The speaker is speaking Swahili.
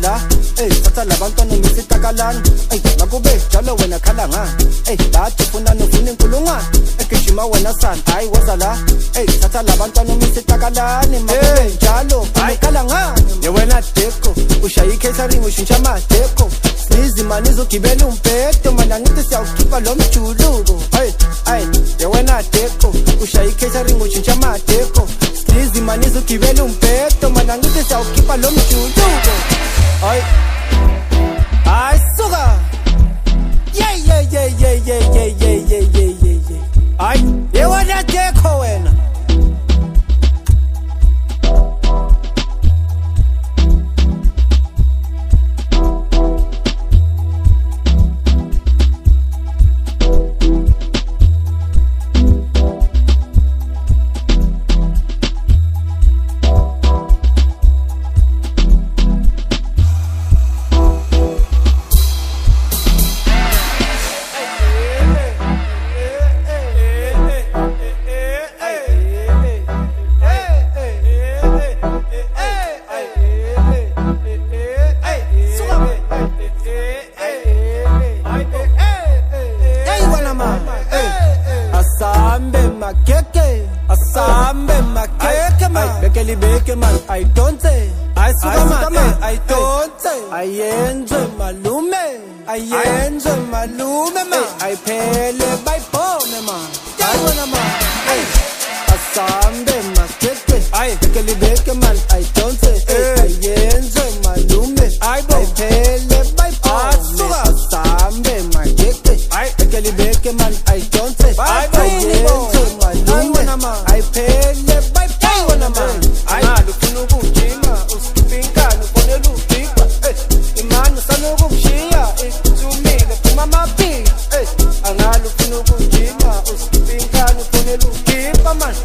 la thatha labantwana misitakalana makube njalo wena khala ngani bathi ufuna nofuna inkulungwane egijima wena sana hayi woza la thatha labantwana misitakalana makube njalo khala ngani ye wena deko ushaya i-catering ushintsha amadeko slizi mani izogibela umbhedo mana ngithi siyawukhipha lo mjuluko ye wena deko ushaya i-catering ushintsha amadeko slizi mani izogibela umbhedo mana ngithi siyawukhipha lo mjuluko hayi suka hayi ye wena deko wena Asambe makeke man bekeli beke man I don't say I suka man I don't say ayenze malume man I phele bayibone man yabona man asambe makeke bekeli beke man I don't say ayenze malume I phele bayibone asambe makeke bekeli beke man I don't say ayenze I phele bayibona man angalo ufuna ukujima usikipinkani ufonela ukhipha imani sanokumshiya ikuthumile phuma amaphika angalo ufuna ukujima usikipinkani ufonela ukhipha man